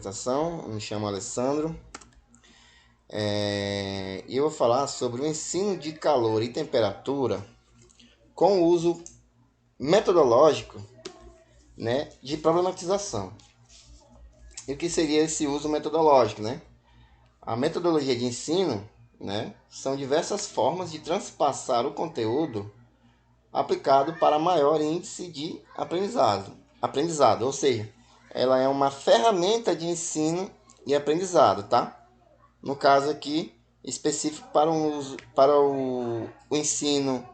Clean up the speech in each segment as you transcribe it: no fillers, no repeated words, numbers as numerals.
apresentação. Eu me chamo Alessandro e eu vou falar sobre o ensino de calor e temperatura com o uso metodológico, né, de problematização. E o que seria esse uso metodológico, né? A metodologia de ensino, né, são diversas formas de transpassar o conteúdo aplicado para maior índice de aprendizado, ou seja, ela é uma ferramenta de ensino e aprendizado, tá? No caso aqui, específico para o ensino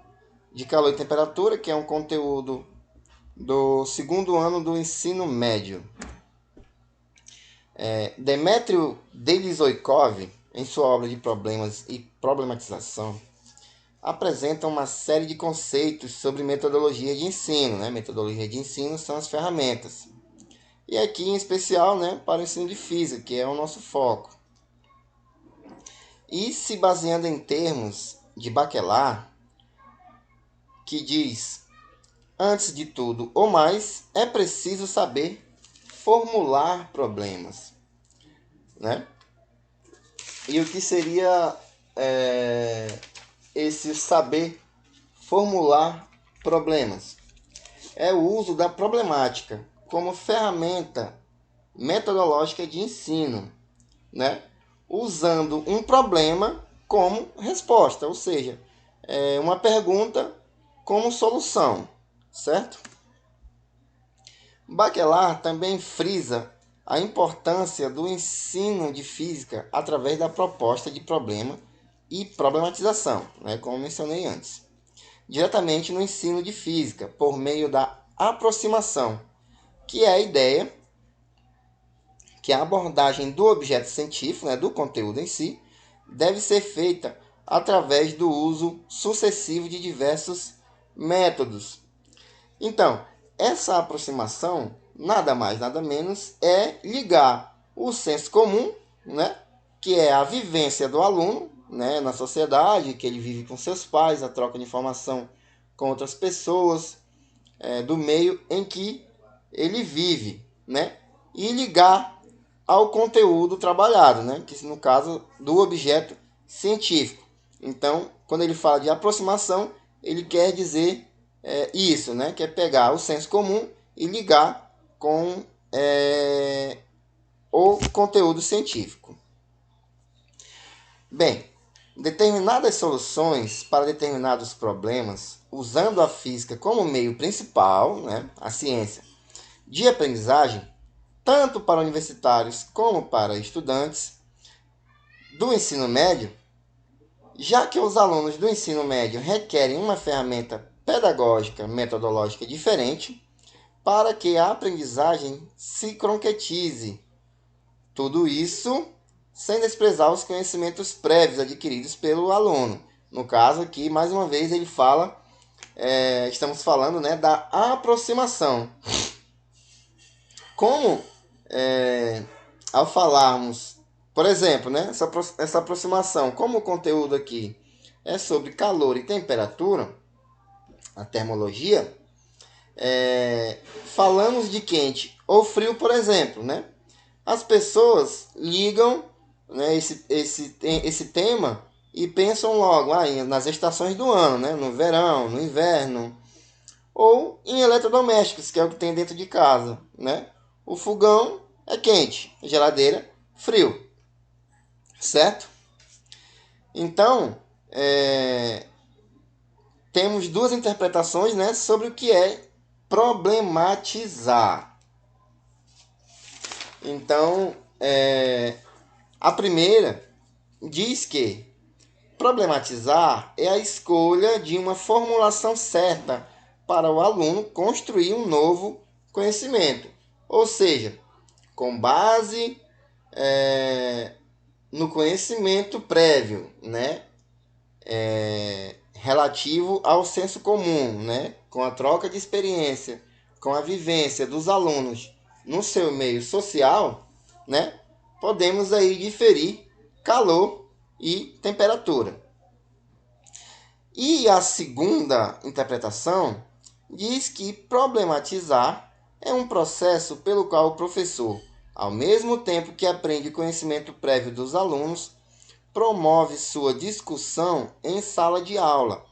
de calor e temperatura, que é um conteúdo do segundo ano do ensino médio. Demetrio Delizoikov, em sua obra de problemas e problematização, apresenta uma série de conceitos sobre metodologia de ensino. Né? Metodologia de ensino são as ferramentas. E aqui, em especial, né, para o ensino de física, que é o nosso foco. E se baseando em termos de Bachelard, que diz, antes de tudo ou mais, é preciso saber formular problemas. Né? E o que seria esse saber formular problemas? É o uso da problemática como ferramenta metodológica de ensino, né? Usando um problema como resposta, ou seja, uma pergunta como solução, certo? Bachelard também frisa a importância do ensino de física através da proposta de problema e problematização, né, como mencionei antes, diretamente no ensino de física, por meio da aproximação, que é a ideia que a abordagem do objeto científico, né, do conteúdo em si, deve ser feita através do uso sucessivo de diversos métodos. Então, essa aproximação, nada mais, nada menos, é ligar o senso comum, né, que é a vivência do aluno, né, na sociedade, que ele vive com seus pais, a troca de informação com outras pessoas, do meio em que ele vive, né, e ligar ao conteúdo trabalhado, né, que no caso do objeto científico. Então, quando ele fala de aproximação, ele quer dizer isso, né, que é pegar o senso comum e ligar com o conteúdo científico. Bem, determinadas soluções para determinados problemas, usando a física como meio principal, né, a ciência de aprendizagem, tanto para universitários como para estudantes do ensino médio, já que os alunos do ensino médio requerem uma ferramenta pedagógica metodológica diferente para que a aprendizagem se concretize. Tudo isso sem desprezar os conhecimentos prévios adquiridos pelo aluno. No caso aqui, mais uma vez, ele fala, estamos falando, né, da aproximação. Como ao falarmos, por exemplo, né, essa aproximação, como o conteúdo aqui é sobre calor e temperatura, a termologia, falamos de quente ou frio, por exemplo, né? As pessoas ligam, né, esse tema e pensam logo nas estações do ano, né? No verão, no inverno, ou em eletrodomésticos, que é o que tem dentro de casa, né? O fogão é quente, a geladeira frio, certo? Então, temos duas interpretações, né, sobre o que é problematizar. Então, a primeira diz que problematizar é a escolha de uma formulação certa para o aluno construir um novo conhecimento. Ou seja, com base no conhecimento prévio, né? Relativo ao senso comum, né? Com a troca de experiência, com a vivência dos alunos no seu meio social, né? Podemos aí diferir calor e temperatura. E a segunda interpretação diz que problematizar é um processo pelo qual o professor, ao mesmo tempo que aprende conhecimento prévio dos alunos, promove sua discussão em sala de aula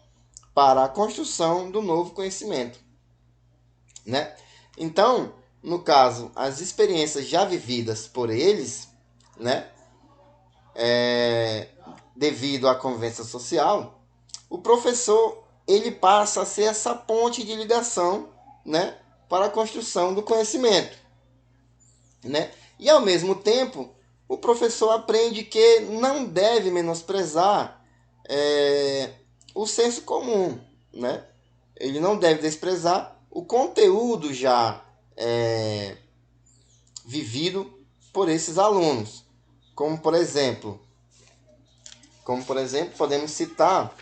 para a construção do novo conhecimento, né? Então, no caso, as experiências já vividas por eles, né, devido à convivência social, o professor ele passa a ser essa ponte de ligação, né, para a construção do conhecimento, né? E ao mesmo tempo, o professor aprende que não deve menosprezar o senso comum, né? Ele não deve desprezar o conteúdo já vivido por esses alunos, como por exemplo, podemos citar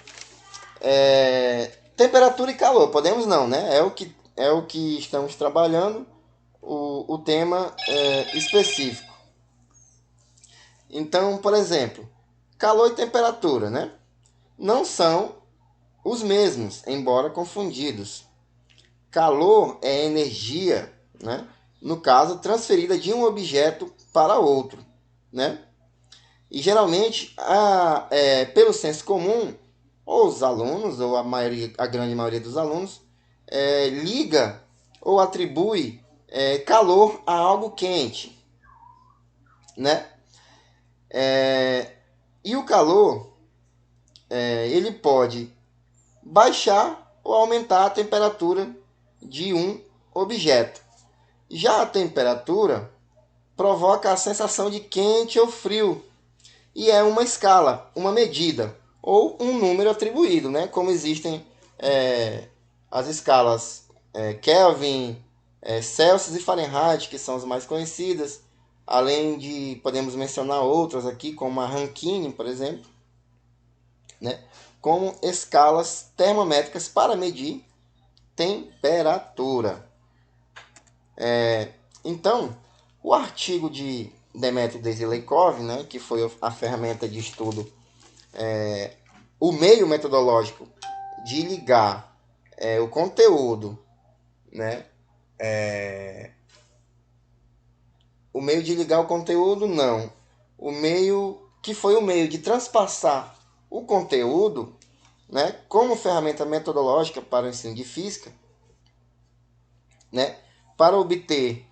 temperatura e calor. Podemos não, né? É o que estamos trabalhando, o tema específico. Então, por exemplo, calor e temperatura, né? Não são os mesmos, embora confundidos. Calor é energia, né? No caso, transferida de um objeto para outro, né? E geralmente, pelo senso comum, ou os alunos, ou a grande maioria dos alunos, liga ou atribui calor a algo quente, né? E o calor, ele pode baixar ou aumentar a temperatura de um objeto. Já a temperatura provoca a sensação de quente ou frio e é uma escala, uma medida ou um número atribuído, né? Como existem as escalas Kelvin, Celsius e Fahrenheit, que são as mais conhecidas, além de podemos mencionar outras aqui, como a Rankine, por exemplo, né? Como escalas termométricas para medir temperatura. Então, o artigo de Dmitry Desileikov, né, que foi a ferramenta de estudo, o meio metodológico de ligar o conteúdo, né, o meio de ligar o conteúdo, não. O meio que foi o meio de transpassar o conteúdo, né, como ferramenta metodológica para o ensino de física, né, para obter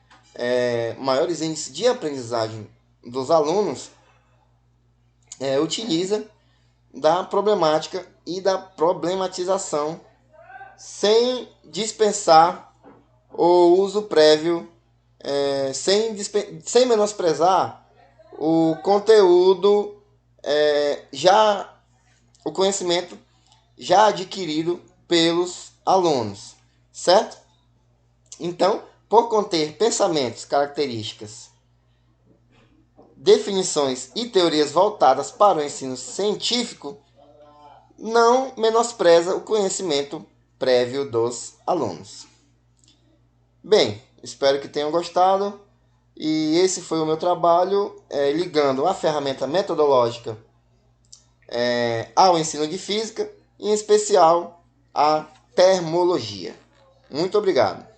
maiores índices de aprendizagem dos alunos, utiliza da problemática e da problematização sem dispensar o uso prévio, sem menosprezar o conteúdo, o conhecimento já adquirido pelos alunos, certo? Então, por conter pensamentos, características, definições e teorias voltadas para o ensino científico, não menospreza o conhecimento prévio dos alunos. Bem, espero que tenham gostado. E esse foi o meu trabalho ligando a ferramenta metodológica ao ensino de física, em especial a termologia. Muito obrigado.